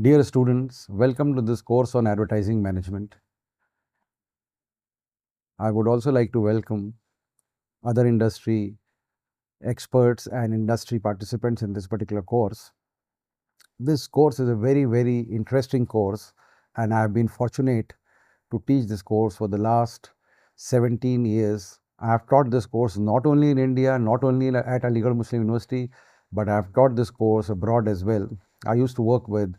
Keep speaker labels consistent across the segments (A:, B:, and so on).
A: Dear students, welcome to this course on advertising management. I would also like to welcome other industry experts and industry participants in this particular course. This course is a very interesting course, and I have been fortunate to teach this course for the last 17 years. I have taught this course not only in India, not only at Aligarh Muslim University, but I have taught this course abroad as well. I used to work with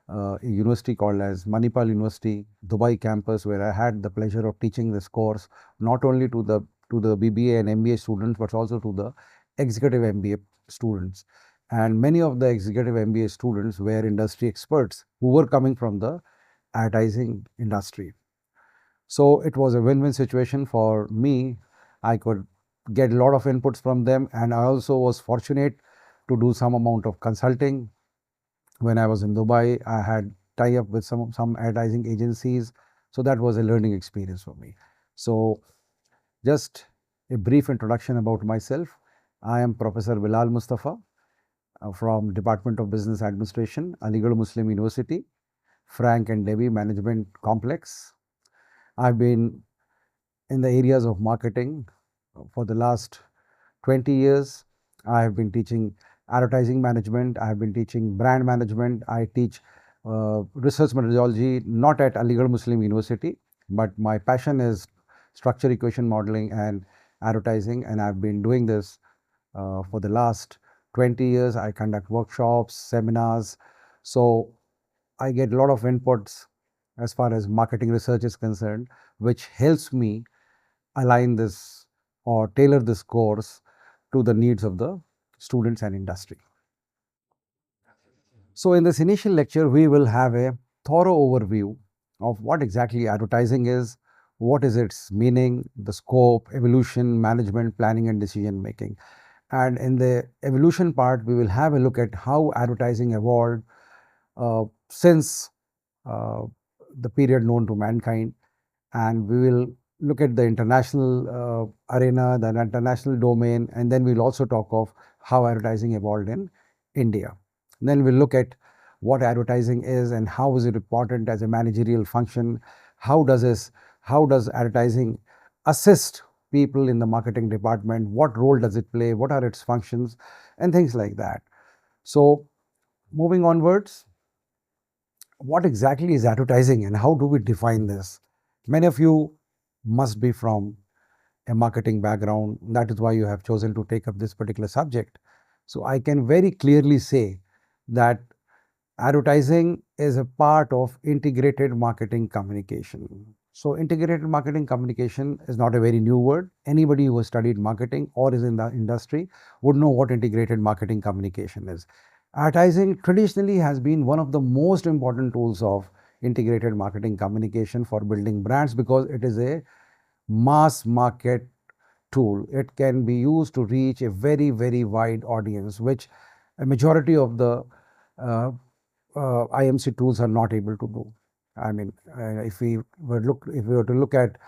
A: a university called as Manipal University, Dubai campus, where I had the pleasure of teaching this course not only to the BBA and MBA students, but also to the executive MBA students. And many of the executive MBA students were industry experts who were coming from the advertising industry. So it was a win-win situation for me. I could get a lot of inputs from them, and I also was fortunate to do some amount of consulting. When I was in Dubai, I had tie up with some advertising agencies. So that was a learning experience for me. So just a brief introduction about myself. I am Professor Bilal Mustafa from Department of Business Administration, Aligarh Muslim University, Frank and Devi Management Complex. I've been in the areas of marketing for the last 20 years. I have been teaching advertising management. I have been teaching brand management. I teach research methodology, not at Aligarh Muslim University, but my passion is structure equation modeling and advertising. And I've been doing this for the last 20 years. I conduct workshops, seminars. So I get a lot of inputs as far as marketing research is concerned, which helps me align this or tailor this course to the needs of the students and industry. So in this initial lecture, we will have a thorough overview of what exactly advertising is, what is its meaning, the scope, evolution, management, planning and decision making. And in the evolution part, we will have a look at how advertising evolved since uh, the period known to mankind, and we will look at the international arena, the international domain, and then we'll also talk of how advertising evolved in India. Then we'll look at what advertising is and how is it important as a managerial function. How does advertising assist people in the marketing department? What role does it play? What are its functions? And things like that. So moving onwards, what exactly is advertising and how do we define this? Many of you must be from a marketing background. That is why you have chosen to take up this particular subject. So I can very clearly say that advertising is a part of integrated marketing communication. So integrated marketing communication is not a very new word. Anybody who has studied marketing or is in the industry would know what integrated marketing communication is. Advertising traditionally has been one of the most important tools of integrated marketing communication for building brands because it is a mass market tool. It can be used to reach a very wide audience, which a majority of the uh, IMC tools are not able to do. I mean, if we were to look at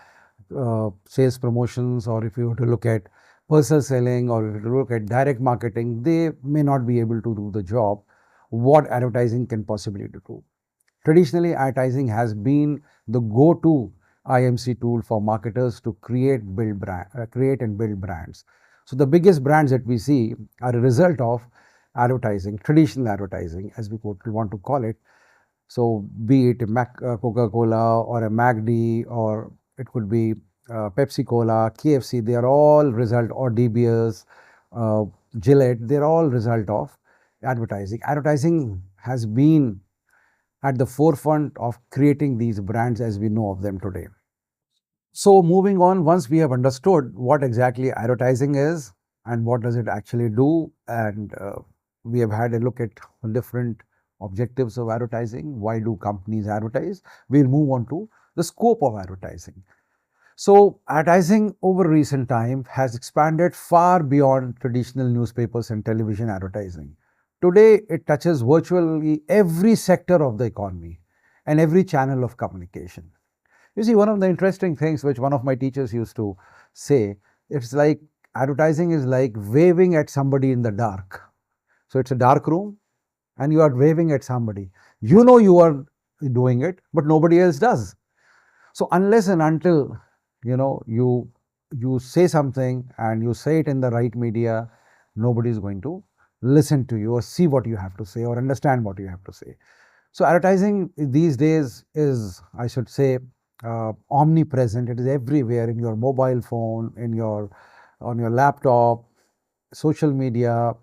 A: sales promotions, or if we were to look at personal selling, or if we were to look at direct marketing, they may not be able to do the job what advertising can possibly do. Traditionally, advertising has been the go-to IMC tool for marketers to create and build brands. So the biggest brands that we see are a result of advertising, traditional advertising, as we would want to call it. So be it a Coca-Cola or a McD, or it could be Pepsi Cola, KFC, they are all result, or De Beers, Gillette, they're all result of advertising. Advertising has been at the forefront of creating these brands as we know of them today. So moving on, once we have understood what exactly advertising is and what does it actually do, and we have had a look at different objectives of advertising, why do companies advertise, we'll move on to the scope of advertising. So advertising over recent time has expanded far beyond traditional newspapers and television advertising. Today, it touches virtually every sector of the economy and every channel of communication. You see, one of the interesting things which one of my teachers used to say, it's like advertising is like waving at somebody in the dark. So it's a dark room and you are waving at somebody. You know you are doing it, but nobody else does. So unless and until you say something and you say it in the right media, nobody is going to listen to you or see what you have to say or understand what you have to say. So advertising these days is, I should say, omnipresent. It is everywhere in your mobile phone, in your on your laptop, social media.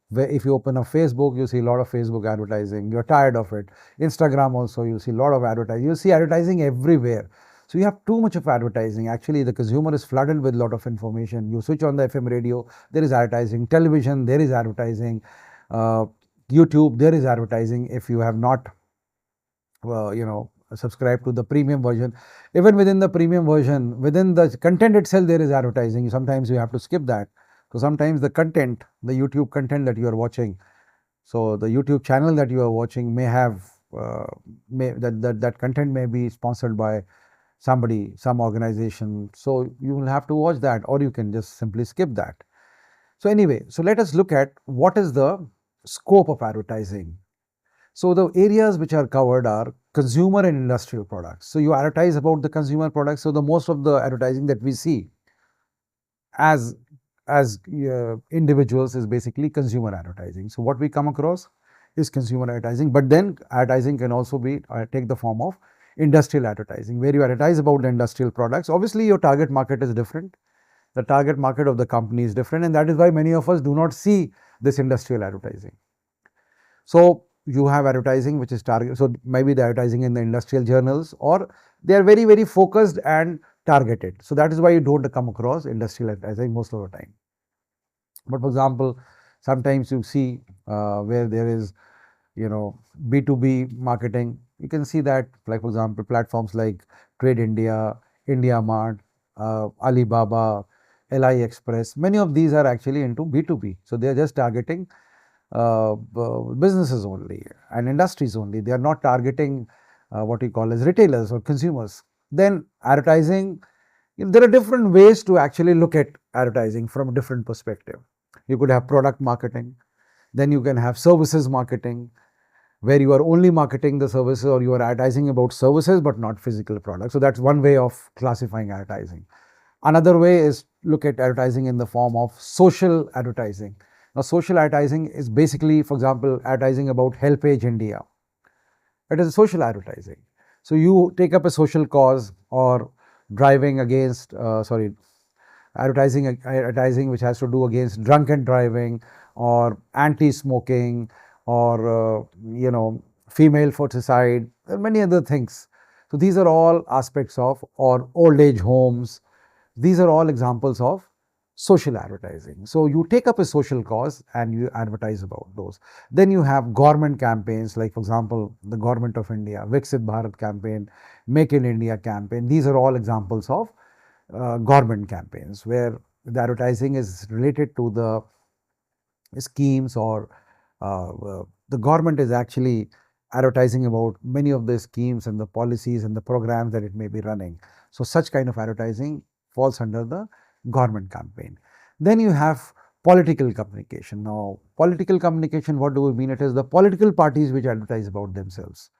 A: Where if you open a Facebook, you see a lot of Facebook advertising. You're tired of it. Instagram also, you see a lot of advertising. You see advertising everywhere. So you have too much of advertising. Actually, the consumer is flooded with a lot of information. You switch on the FM radio, there is advertising. Television, there is advertising. Uh, YouTube, there is advertising. If you have not subscribe to the premium version, even within the premium version, within the content itself there is advertising. Sometimes you have to skip that. So sometimes the content, the YouTube content that you are watching, so the YouTube channel that you are watching may have that content may be sponsored by somebody, some organization, so you will have to watch that, or you can just simply skip that. So anyway, so let us look at what is the scope of advertising. So the areas which are covered are consumer and industrial products. So you advertise about the consumer products. So the most of the advertising that we see as individuals is basically consumer advertising. So what we come across is consumer advertising, but then advertising can also be take the form of industrial advertising, where you advertise about the industrial products. Obviously, your target market is different. The target market of the company is different, and that is why many of us do not see this industrial advertising. So you have advertising which is target. So maybe the advertising in the industrial journals, or they are very, very focused and targeted. So that is why you don't come across industrial advertising most of the time. But for example, sometimes you see where there is B2B marketing. You can see that, like for example, platforms like Trade India, India Mart, Alibaba, LI Express. Many of these are actually into B2B. So they are just targeting businesses only and industries only. They are not targeting what we call as retailers or consumers. Then advertising, there are different ways to actually look at advertising from a different perspective. You could have product marketing, then you can have services marketing, where you are only marketing the services, or you are advertising about services but not physical products. So that's one way of classifying advertising. Another way is look at advertising in the form of social advertising. Now, social advertising is basically, for example, advertising about HelpAge India. It is a social advertising. So you take up a social cause, or driving against, advertising which has to do against drunken driving, or anti-smoking, or female foeticide, and many other things. So these are all aspects of, or old age homes. These are all examples of social advertising. So you take up a social cause and you advertise about those. Then you have government campaigns, like for example, the government of India, Viksit Bharat campaign, Make in India campaign. These are all examples of government campaigns, where the advertising is related to the schemes, or the government is actually advertising about many of the schemes and the policies and the programs that it may be running. So such kind of advertising falls under the government campaign. Then you have political communication. Now, political communication, what do we mean? It is the political parties which advertise about themselves.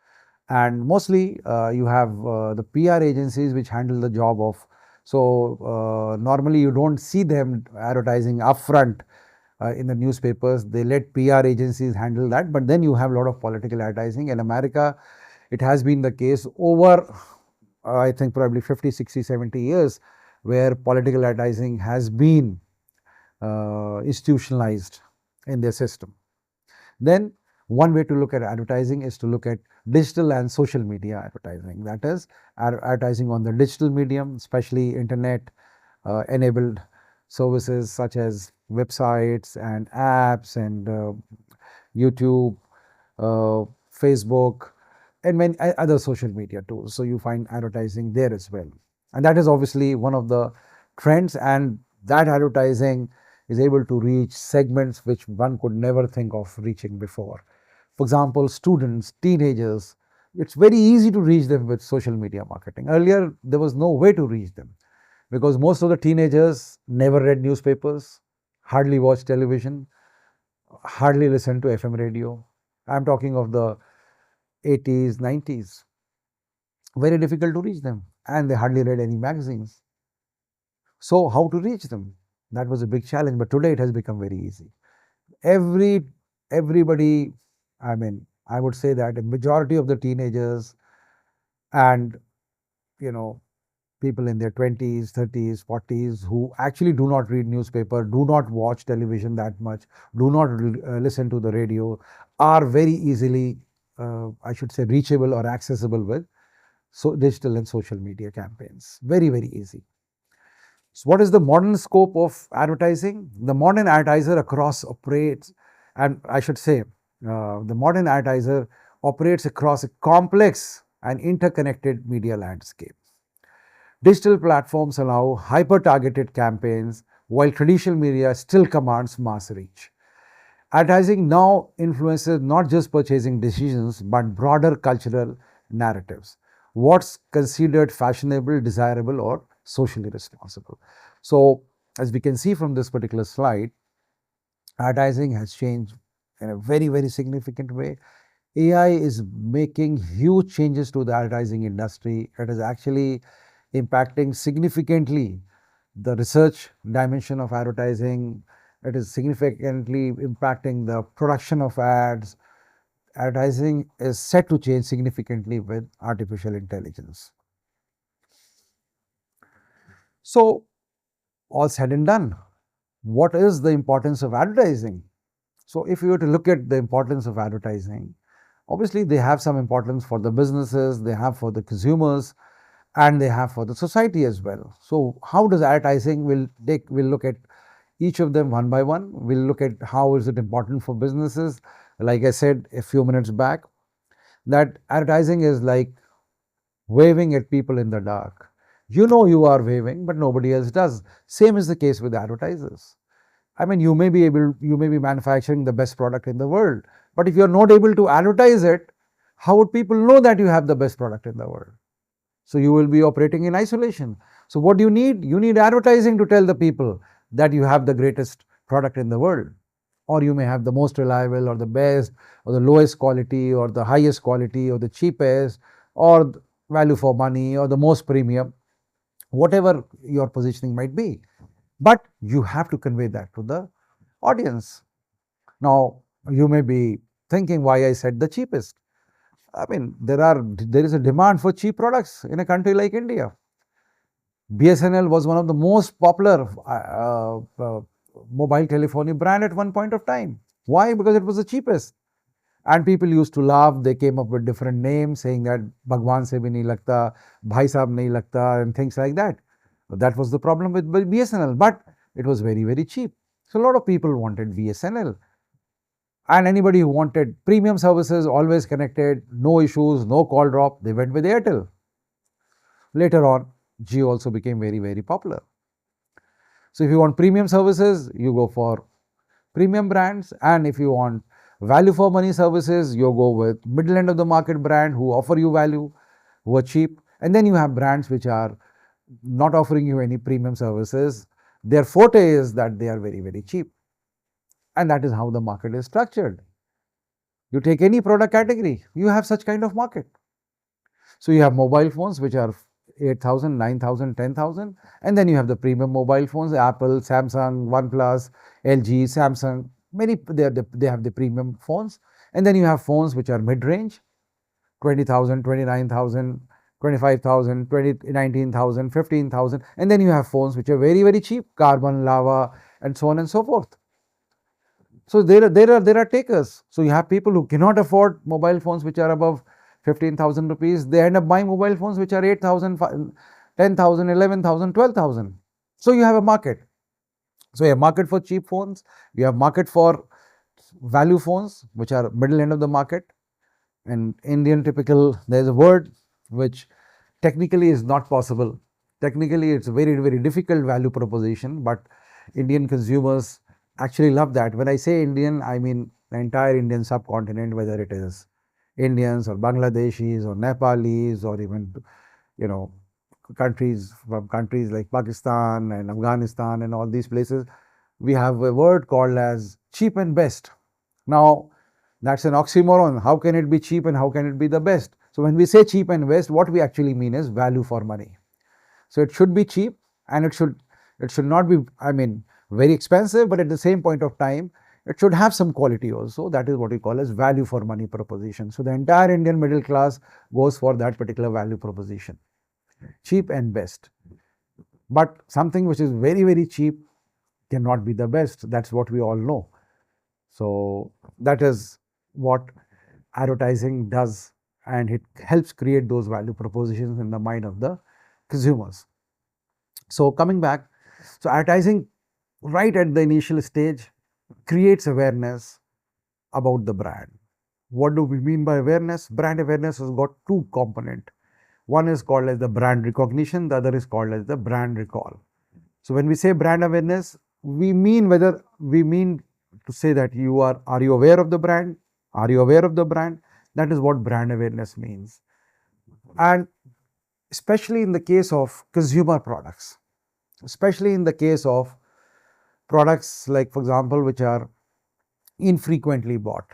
A: And mostly you have the PR agencies which handle the job of. So normally you don't see them advertising upfront in the newspapers. They let PR agencies handle that. But then you have a lot of political advertising. In America, it has been the case over, I think, probably 50, 60, 70 years, where political advertising has been institutionalized in their system. Then one way to look at advertising is to look at digital and social media advertising. That is, advertising on the digital medium, especially internet enabled services such as websites and apps and YouTube, Facebook, and many other social media tools. So you find advertising there as well. And that is obviously one of the trends, and that advertising is able to reach segments which one could never think of reaching before. For example, students, teenagers, it's very easy to reach them with social media marketing. Earlier, there was no way to reach them, because most of the teenagers never read newspapers, hardly watched television, hardly listened to FM radio. I'm talking of the 80s, 90s. Very difficult to reach them, and they hardly read any magazines. So, how to reach them? That was a big challenge, but today it has become very easy. Every everybody, I mean, I would say that a majority of the teenagers and you know people in their 20s, 30s, 40s who actually do not read newspaper, do not watch television that much, do not listen to the radio, are very easily, I should say, reachable or accessible with digital and social media campaigns. Very, very easy. So, what is the modern scope of advertising? The modern advertiser across operates, and I should say, the modern advertiser operates across a complex and interconnected media landscape. Digital platforms allow hyper targeted campaigns, while traditional media still commands mass reach. Advertising now influences not just purchasing decisions but broader cultural narratives. What's considered fashionable, desirable, or socially responsible. So, as we can see from this particular slide, advertising has changed in a very, very significant way. AI is making huge changes to the advertising industry. It is actually impacting significantly the research dimension of advertising. It is significantly impacting the production of ads. Advertising is set to change significantly with artificial intelligence. So, all said and done, what is the importance of advertising? So, if you were to look at the importance of advertising, obviously they have some importance for the businesses, they have for the consumers, and they have for the society as well. So, how does advertising? We'll look at each of them one by one. We'll look at how is it important for businesses. Like I said a few minutes back, that advertising is like waving at people in the dark. You know you are waving, but nobody else does. Same is the case with advertisers. I mean, you may be manufacturing the best product in the world, but if you're not able to advertise it, how would people know that you have the best product in the world? So you will be operating in isolation. So what do you need? You need advertising to tell the people that you have the greatest product in the world, or you may have the most reliable or the best or the lowest quality or the highest quality or the cheapest or value for money or the most premium, whatever your positioning might be. But you have to convey that to the audience. Now, you may be thinking why I said the cheapest. I mean, there is a demand for cheap products in a country like India. BSNL was one of the most popular mobile telephony brand at one point of time. Why? Because it was the cheapest. And people used to laugh. They came up with different names saying that Bhagwan se bhi nahi lagta, Bhai Sahab nahi lagta, and things like that. That was the problem with BSNL, but it was very, very cheap. So a lot of people wanted BSNL. And anybody who wanted premium services, always connected, no issues, no call drop, they went with Airtel. Later on, Jio also became very, very popular. So if you want premium services, you go for premium brands, and if you want value for money services, you go with middle end of the market brand who offer you value, who are cheap. And then you have brands which are not offering you any premium services. Their forte is that they are very, very cheap. And that is how the market is structured. You take any product category, you have such kind of market. So you have mobile phones which are 8,000, 9,000, 10,000, and then you have the premium mobile phones, Apple, Samsung, OnePlus, LG, Samsung, many they have the premium phones. And then you have phones which are mid-range, 20,000, 29,000, 25,000, 19,000, 15,000, and then you have phones which are very, very cheap, Carbon, Lava, and so on and so forth. So there are takers. So you have people who cannot afford mobile phones which are above 15,000 rupees. They end up buying mobile phones which are 8,000, 10,000, 11,000, 12,000. So you have a market. So you have market for cheap phones. You have market for value phones which are middle end of the market. And Indian typical, there is a word which technically is not possible. Technically, it's a very, very difficult value proposition, but Indian consumers actually love that. When I say Indian, I mean the entire Indian subcontinent, whether it is Indians or Bangladeshis or Nepalis or even, you know, countries from countries like Pakistan and Afghanistan and all these places, we have a word called as cheap and best. Now, That's an oxymoron. How can it be cheap and how can it be the best? So when we say cheap and best, what we actually mean is value for money. So it should be cheap and it should not be, I mean, very expensive, but at the same point of time, it should have some quality also. That is what we call as value for money proposition. So the entire Indian middle class goes for that particular value proposition, cheap and best. But something which is very, very cheap cannot be the best. That's what we all know. So that is what advertising does, and it helps create those value propositions in the mind of the consumers. So coming back, so advertising right at the initial stage creates awareness about the brand. What do we mean by awareness? Brand awareness has got two components. One is called as the brand recognition, the other is called as the brand recall. So when we say brand awareness, we mean to say that are you aware of the brand? Are you aware of the brand? That is what brand awareness means. And especially in the case of consumer products, especially in the case of products like, for example, which are infrequently bought.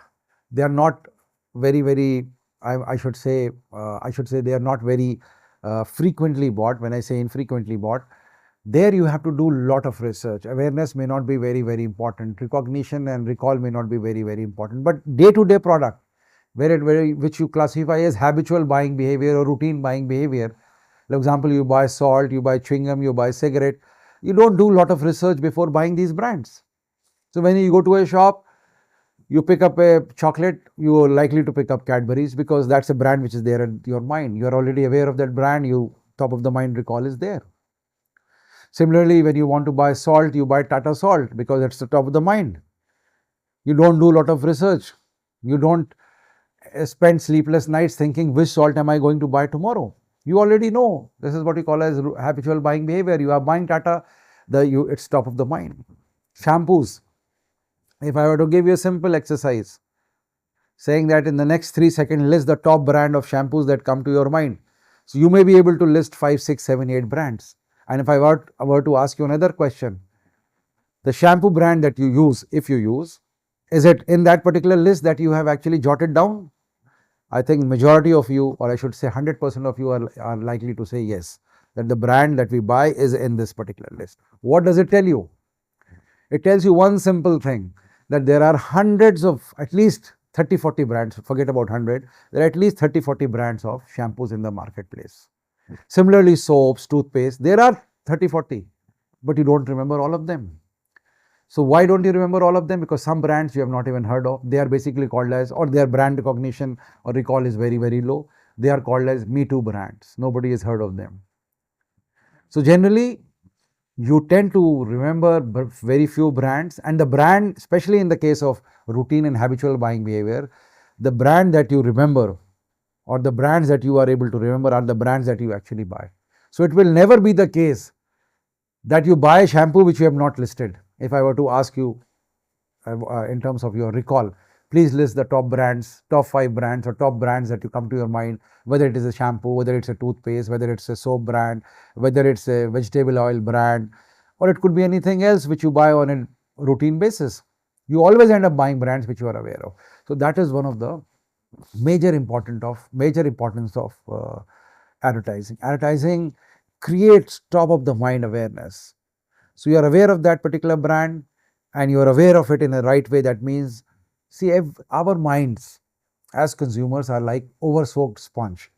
A: They are not very, I should say they are not very frequently bought. When I say infrequently bought, there you have to do a lot of research. Awareness may not be very important. Recognition and recall may not be very important. But day-to-day product, which you classify as habitual buying behavior or routine buying behavior. For example, you buy salt, you buy chewing gum, you buy cigarette. You don't do a lot of research before buying these brands. So when you go to a shop, you pick up a chocolate, you are likely to pick up Cadbury's because that's a brand which is there in your mind. You are already aware of that brand, top of the mind recall is there. Similarly, when you want to buy salt, you buy Tata Salt because it's the top of the mind. You don't do a lot of research. You don't spend sleepless nights thinking which salt am I going to buy tomorrow. You already know. This is what we call as habitual buying behavior. You are buying Tata, it's top of the mind. Shampoos. If I were to give you a simple exercise saying that in the next 3 seconds list the top brand of shampoos that come to your mind. So you may be able to list 5, 6, 7, 8 brands. And if I were to ask you another question, the shampoo brand that you use, if you use, is it in that particular list that you have actually jotted down? I think majority of you, or I should say 100% of you are likely to say yes, that the brand that we buy is in this particular list. What does it tell you? It tells you one simple thing, that there are hundreds of, at least 30-40 brands, forget about 100, there are at least 30-40 brands of shampoos in the marketplace. Similarly, soaps, toothpaste, there are 30-40, but you don't remember all of them. So why don't you remember all of them? Because some brands you have not even heard of. They are basically called as, or their brand recognition or recall is very low. They are called as Me Too brands. Nobody has heard of them. So generally, you tend to remember very few brands, and the brand, especially in the case of routine and habitual buying behavior, the brand that you remember or the brands that you are able to remember are the brands that you actually buy. So it will never be the case that you buy a shampoo which you have not listed. If I were to ask you in terms of your recall, please list the top brands, top 5 brands or top brands that you come to your mind, whether it is a shampoo, whether it's a toothpaste, whether it's a soap brand, whether it's a vegetable oil brand, or it could be anything else which you buy on a routine basis. You always end up buying brands which you are aware of. So that is one of the major importance of advertising. Advertising creates top of the mind awareness. So you are aware of that particular brand and you are aware of it in the right way. That means, see, our minds as consumers are like over-soaked sponge.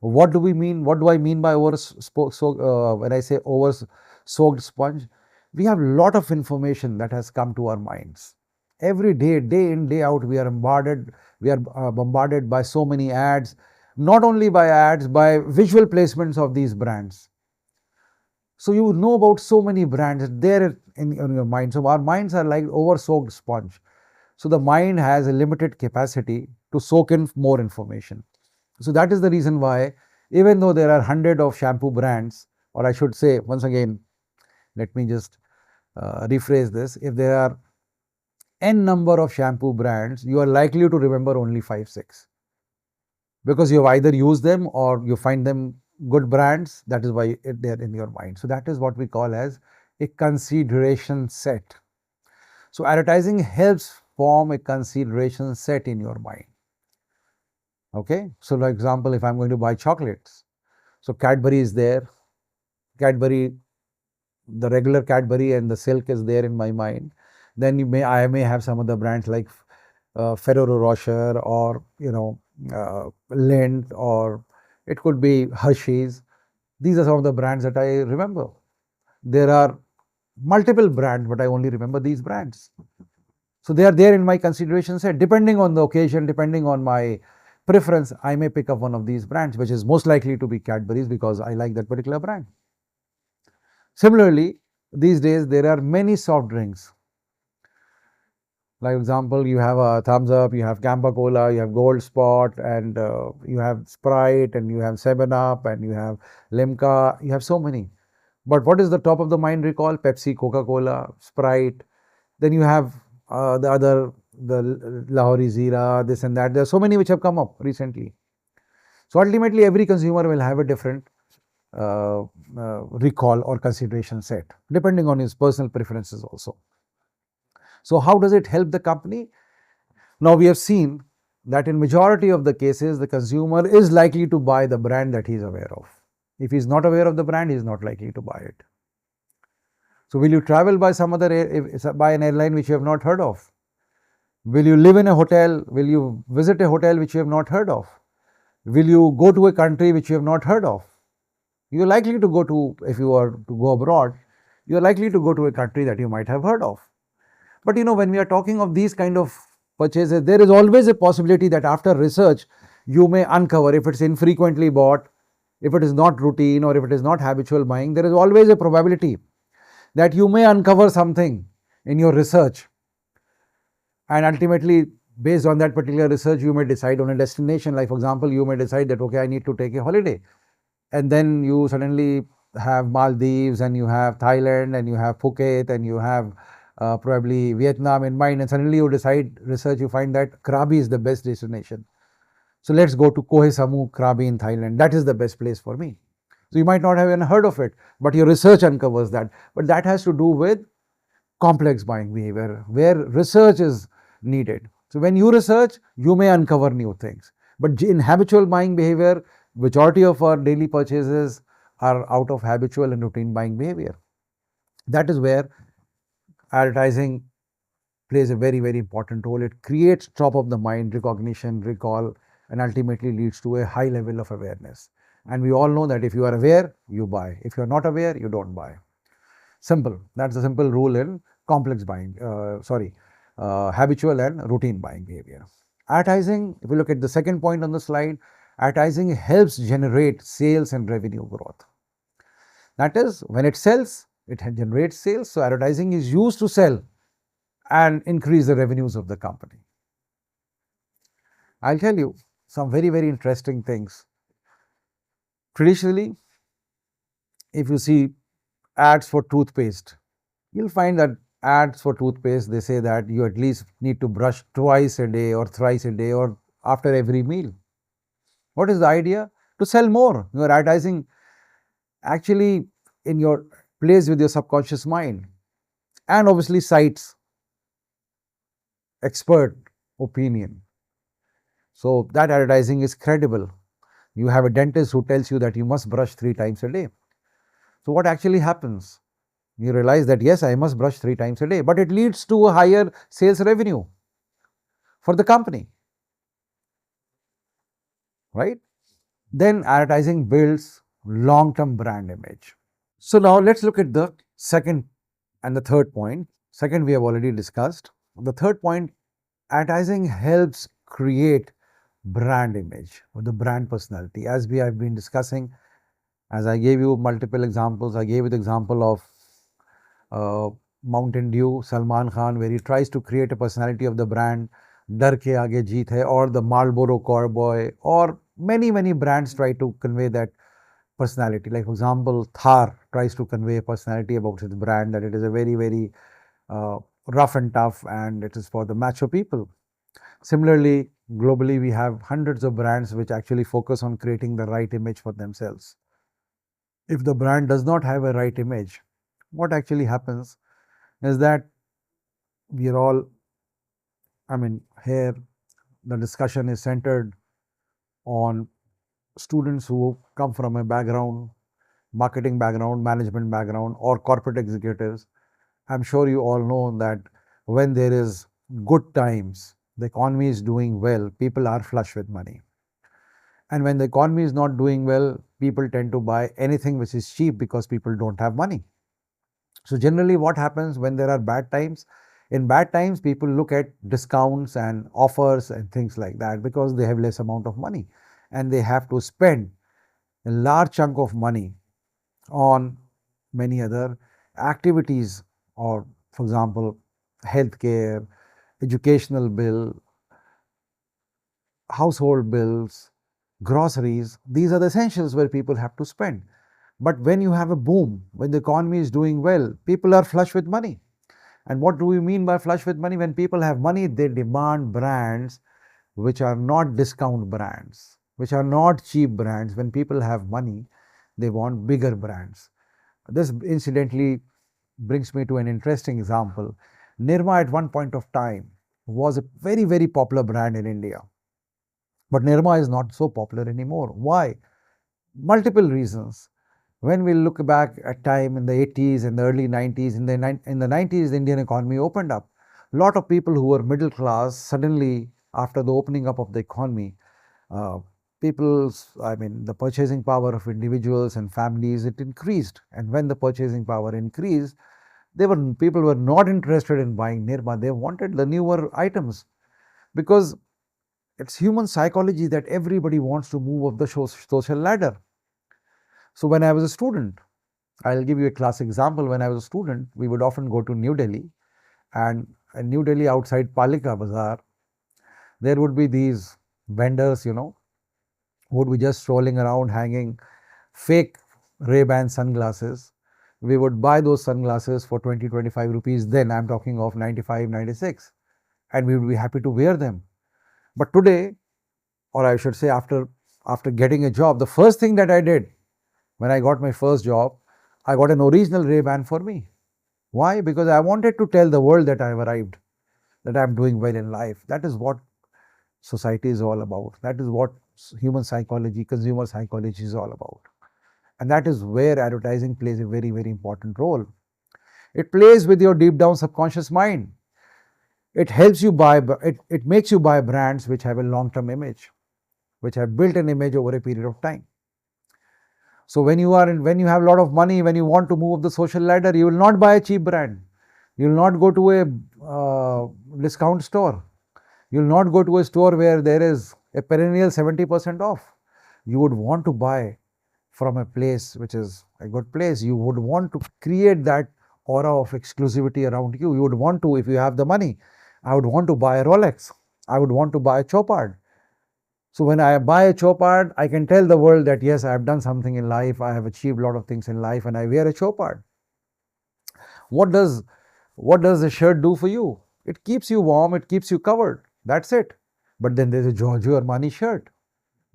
A: What do we mean? What do I mean by when I say over-soaked sponge? We have a lot of information that has come to our minds. Every day, day in, day out, we are bombarded by so many ads, not only by ads, by visual placements of these brands. So you know about so many brands there in your mind. So our minds are like over-soaked sponge. So the mind has a limited capacity to soak in more information. So that is the reason why, even though there are hundreds of shampoo brands, or I should say, once again, let me just rephrase this. If there are n number of shampoo brands, you are likely to remember only 5, 6. Because you have either used them or you find them good brands, that is why they are in your mind. So that is what we call as a consideration set. So advertising helps form a consideration set in your mind. Okay, so for example, if I'm going to buy chocolates, so Cadbury is there, Cadbury, the regular Cadbury and the Silk is there in my mind. Then I may have some other brands like Ferrero Rocher, or Lindt, or it could be Hershey's. These are some of the brands that I remember. There are multiple brands, but I only remember these brands. So they are there in my consideration set. Depending on the occasion, depending on my preference, I may pick up one of these brands, which is most likely to be Cadbury's because I like that particular brand. Similarly, these days there are many soft drinks. Like example, you have a Thumbs Up, you have Campa Cola, you have Gold Spot, and you have Sprite, and you have 7-Up, and you have Limca. You have so many. But what is the top of the mind recall? Pepsi, Coca-Cola, Sprite. Then you have the Lahori Zira, this and that. There are so many which have come up recently. So ultimately, every consumer will have a different recall or consideration set, depending on his personal preferences also. So how does it help the company? Now we have seen that in majority of the cases, the consumer is likely to buy the brand that he is aware of. If he is not aware of the brand, he is not likely to buy it. So will you travel by by an airline which you have not heard of? Will you live in a hotel? Will you visit a hotel which you have not heard of? Will you go to a country which you have not heard of? You are likely to go to, if you are to go abroad, you are likely to go to a country that you might have heard of. But when we are talking of these kind of purchases, there is always a possibility that after research, you may uncover, if it's infrequently bought, if it is not routine, or if it is not habitual buying, there is always a probability that you may uncover something in your research. And ultimately, based on that particular research, you may decide on a destination. Like for example, you may decide that, okay, I need to take a holiday. And then you suddenly have Maldives, and you have Thailand, and you have Phuket, and you have probably Vietnam in mind, and suddenly you decide, research, you find that Krabi is the best destination. So let's go to Koh Samui Krabi in Thailand. That is the best place for me. So you might not have even heard of it, but your research uncovers that. But that has to do with complex buying behavior, where research is needed. So when you research, you may uncover new things. But in habitual buying behavior, majority of our daily purchases are out of habitual and routine buying behavior. That is where advertising plays a very, very important role. It creates top of the mind recognition, recall, and ultimately leads to a high level of awareness. And we all know that if you are aware, you buy. If you are not aware, you don't buy. Simple. That's a simple rule in complex buying, habitual and routine buying behavior. Advertising, if you look at the second point on the slide, advertising helps generate sales and revenue growth. That is, when it sells, it generates sales. So advertising is used to sell and increase the revenues of the company. I'll tell you some very, very interesting things. Traditionally, if you see ads for toothpaste, you'll find that ads for toothpaste, they say that you at least need to brush twice a day or thrice a day or after every meal. What is the idea? To sell more. You are advertising actually in your place with your subconscious mind, and obviously cites expert opinion. So that advertising is credible. You have a dentist who tells you that you must brush 3 times a day. So what actually happens? You realize that yes, I must brush 3 times a day, but it leads to a higher sales revenue for the company, right? Then advertising builds long-term brand image. So now let's look at the second and the third point. Second, we have already discussed. The third point, advertising helps create brand image or the brand personality. As we have been discussing, as I gave you multiple examples, I gave you the example of Mountain Dew, Salman Khan, where he tries to create a personality of the brand, Dar ke aage jeet hai, or the Marlboro Cowboy, or many brands try to convey that personality. Like for example, Thar tries to convey a personality about its brand, that it is a very rough and tough, and it is for the macho people. Similarly, globally, we have hundreds of brands which actually focus on creating the right image for themselves. If the brand does not have a right image, what actually happens is that we are all I mean, here the discussion is centered on students who come from a background, marketing background, management background, or corporate executives. I'm sure you all know that when there is good times, the economy is doing well, people are flush with money. And when the economy is not doing well, people tend to buy anything which is cheap because people don't have money. So generally what happens when there are bad times? In bad times, people look at discounts and offers and things like that because they have less amount of money and they have to spend a large chunk of money on many other activities, or for example, healthcare, educational bill, household bills, groceries. These are the essentials where people have to spend. But when you have a boom, when the economy is doing well, people are flush with money. And what do we mean by flush with money? When people have money, they demand brands which are not discount brands, which are not cheap brands. When people have money, they want bigger brands. This incidentally brings me to an interesting example. Nirma at one point of time was a very, very popular brand in India. But Nirma is not so popular anymore. Why? Multiple reasons. When we look back at time in the 80s and the early 90s, in the 90s, the Indian economy opened up. A lot of people who were middle class suddenly, after the opening up of the economy, uh, the purchasing power of individuals and families, it increased. And when the purchasing power increased, people were not interested in buying Nirma. They wanted the newer items because it's human psychology that everybody wants to move up the social ladder. So when I was a student, I'll give you a classic example. When I was a student, we would often go to New Delhi, and in New Delhi outside Palika Bazaar, there would be these vendors, who would be just strolling around hanging fake Ray-Ban sunglasses. We would buy those sunglasses for 20, 25 rupees. Then I'm talking of 95, 96, and we would be happy to wear them. But today, or I should say after getting a job, the first thing that I did when I got my first job, I got an original Ray-Ban for me. Why? Because I wanted to tell the world that I have arrived, that I'm doing well in life. That is what society is all about. That is what human psychology, consumer psychology is all about. And that is where advertising plays a very, very important role. It plays with your deep down subconscious mind. It helps you buy, it makes you buy brands which have a long term image, which have built an image over a period of time. So when you have a lot of money, when you want to move up the social ladder, you will not buy a cheap brand. You will not go to a discount store. You will not go to a store where there is a perennial 70% off. You would want to buy from a place which is a good place. You would want to create that aura of exclusivity around you. You would want to, if you have the money, I would want to buy a Rolex. I would want to buy a Chopard. So when I buy a Chopard, I can tell the world that yes, I have done something in life, I have achieved a lot of things in life, and I wear a Chopard. What does the shirt do for you? It keeps you warm, it keeps you covered. That's it. But then there's a Giorgio Armani shirt.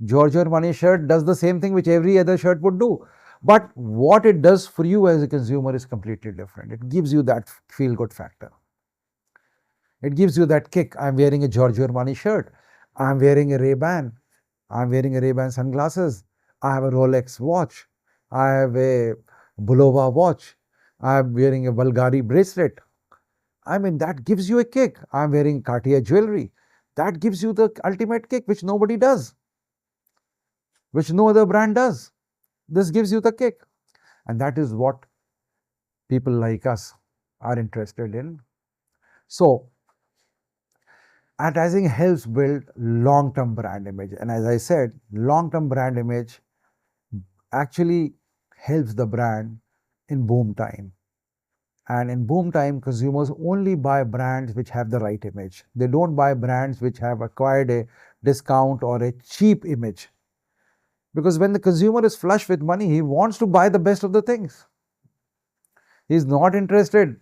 A: Giorgio Armani shirt does the same thing which every other shirt would do. But what it does for you as a consumer is completely different. It gives you that feel good factor. It gives you that kick. I'm wearing a Giorgio Armani shirt. I'm wearing a Ray-Ban. I'm wearing a Ray-Ban sunglasses. I have a Rolex watch. I have a Bulova watch. I'm wearing a Bulgari bracelet. I mean, that gives you a kick. I'm wearing Cartier jewelry. That gives you the ultimate kick, which nobody does, which no other brand does. This gives you the kick. And that is what people like us are interested in. So, advertising helps build long-term brand image. And as I said, long-term brand image actually helps the brand in boom time. And in boom time, consumers only buy brands which have the right image. They don't buy brands which have acquired a discount or a cheap image. Because when the consumer is flush with money, he wants to buy the best of the things. He's not interested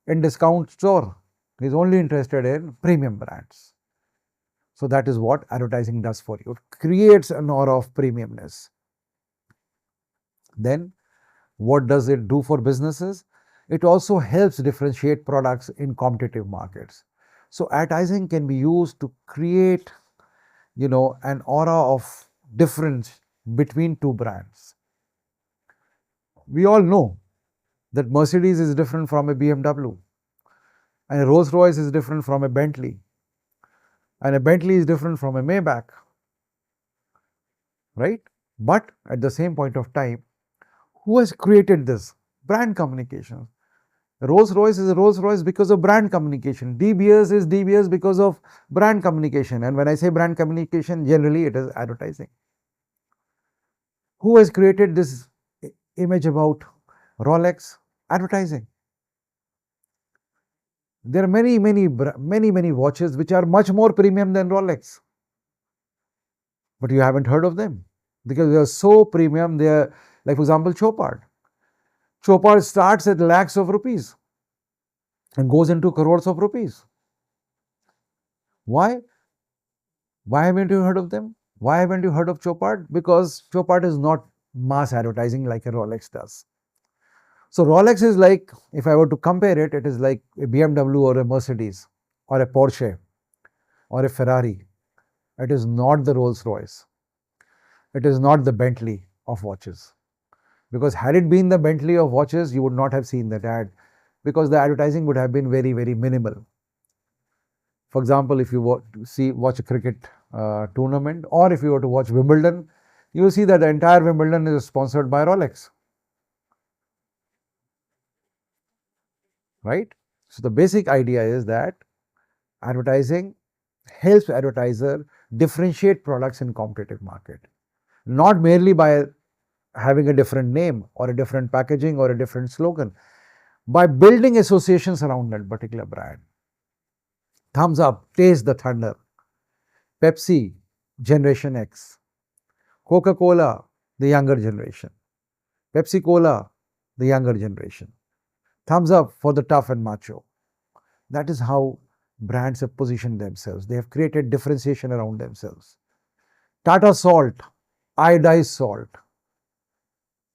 A: in discount store. He's only interested in premium brands. So that is what advertising does for you. It creates an aura of premiumness. Then what does it do for businesses? It also helps differentiate products in competitive markets. So advertising can be used to create, an aura of difference between two brands. We all know that Mercedes is different from a BMW, and a Rolls Royce is different from a Bentley, and a Bentley is different from a Maybach, right? But at the same point of time, who has created this? Brand communication. Rolls Royce is a Rolls Royce because of brand communication. De Beers is De Beers because of brand communication. And when I say brand communication, generally it is advertising. Who has created this image about Rolex? Advertising. There are many watches which are much more premium than Rolex, but you haven't heard of them because they are so premium. They are, like, for example, Chopard. Chopard starts at lakhs of rupees and goes into crores of rupees. Why? Why haven't you heard of them? Why haven't you heard of Chopard? Because Chopard is not mass advertising like a Rolex does. So Rolex is like, if I were to compare it, it is like a BMW or a Mercedes or a Porsche or a Ferrari. It is not the Rolls Royce. It is not the Bentley of watches. Because had it been the Bentley of watches, you would not have seen that ad, because the advertising would have been very, very minimal. For example, if you watch a cricket tournament, or if you were to watch Wimbledon, you will see that the entire Wimbledon is sponsored by Rolex. Right? So the basic idea is that advertising helps advertiser differentiate products in competitive market, not merely by having a different name or a different packaging or a different slogan, by building associations around that particular brand. Thumbs Up, Taste the Thunder. Pepsi, Generation X. Coca-Cola, the younger generation. Pepsi Cola, the younger generation. Thumbs up for the tough and macho. That is how brands have positioned themselves. They have created differentiation around themselves. Tata Salt, iodized salt.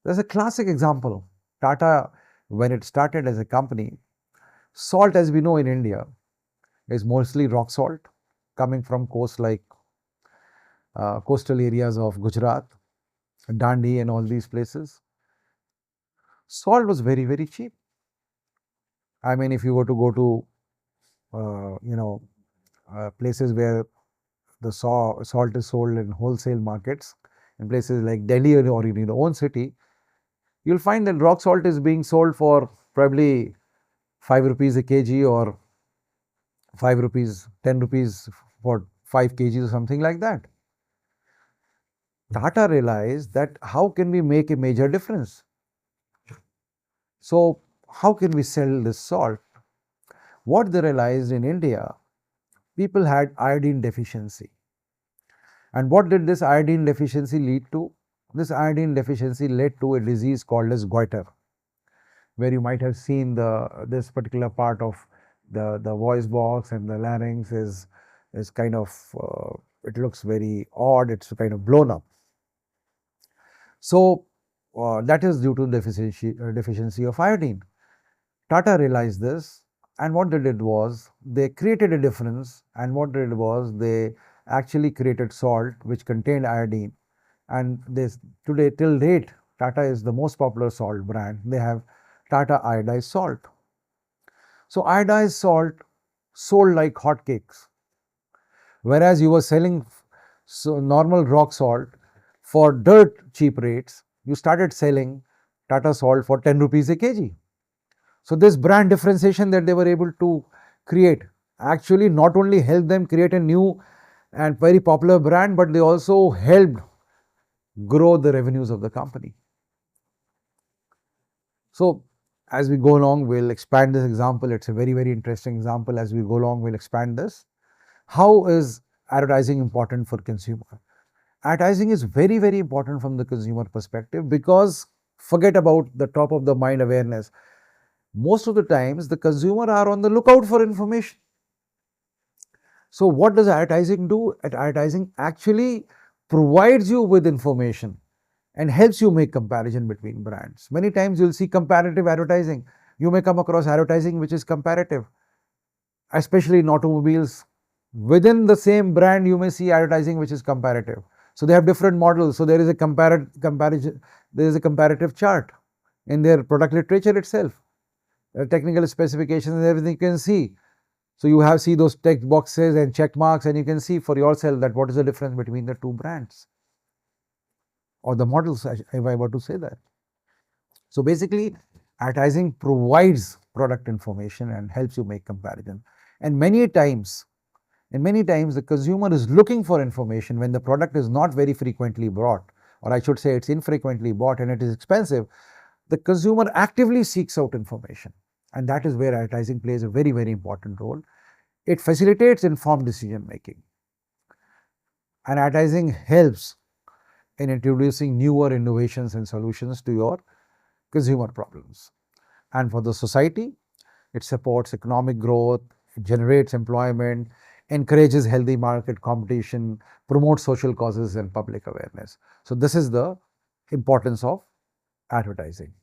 A: There's a classic example. Tata, when it started as a company, salt, as we know in India, is mostly rock salt coming from coastal areas of Gujarat, Dandi and all these places. Salt was very, very cheap. I mean, if you were to go to, places where the salt is sold in wholesale markets, in places like Delhi or in your own city, you'll find that rock salt is being sold for probably 5 rupees a kg, or 5 rupees, 10 rupees for 5 kgs or something like that. Tata realized that how can we make a major difference? So how can we sell this salt? What they realized in India, people had iodine deficiency. And what did this iodine deficiency lead to? This iodine deficiency led to a disease called as goiter, where you might have seen this particular part of the voice box and the larynx is kind of, it looks very odd, it's kind of blown up. So that is due to deficiency of iodine. Tata realized this, and what they did was they created a difference, and what they did was they actually created salt which contained iodine, and this today till date Tata is the most popular salt brand. They have Tata iodized salt. So iodized salt sold like hotcakes, whereas you were selling normal rock salt for dirt cheap rates. You started selling Tata salt for 10 rupees a kg. So this brand differentiation that they were able to create actually not only helped them create a new and very popular brand, but they also helped grow the revenues of the company. So as we go along, we'll expand this example. It's a very, very interesting example. As we go along, we'll expand this. How is advertising important for consumer? Advertising is very, very important from the consumer perspective, because forget about the top of the mind awareness. Most of the times the consumer are on the lookout for information. So what does advertising do? Advertising actually provides you with information and helps you make comparison between brands. Many times you'll see comparative advertising. You may come across advertising which is comparative. especially in automobiles. Within the same brand, you may see advertising which is comparative. So they have different models. So there is a comparison. There is a comparative chart in their product literature itself. Technical specifications and everything you can see. So you have see those text boxes and check marks, and you can see for yourself that what is the difference between the two brands or the models, if I were to say that. So basically, advertising provides product information and helps you make comparison. And many times, the consumer is looking for information when the product is not very frequently bought, or I should say it's infrequently bought and it is expensive. The consumer actively seeks out information, and that is where advertising plays a very, very important role. It facilitates informed decision making, and advertising helps in introducing newer innovations and solutions to your consumer problems. And for the society, it supports economic growth, it generates employment, encourages healthy market competition, promotes social causes and public awareness. So this is the importance of advertising.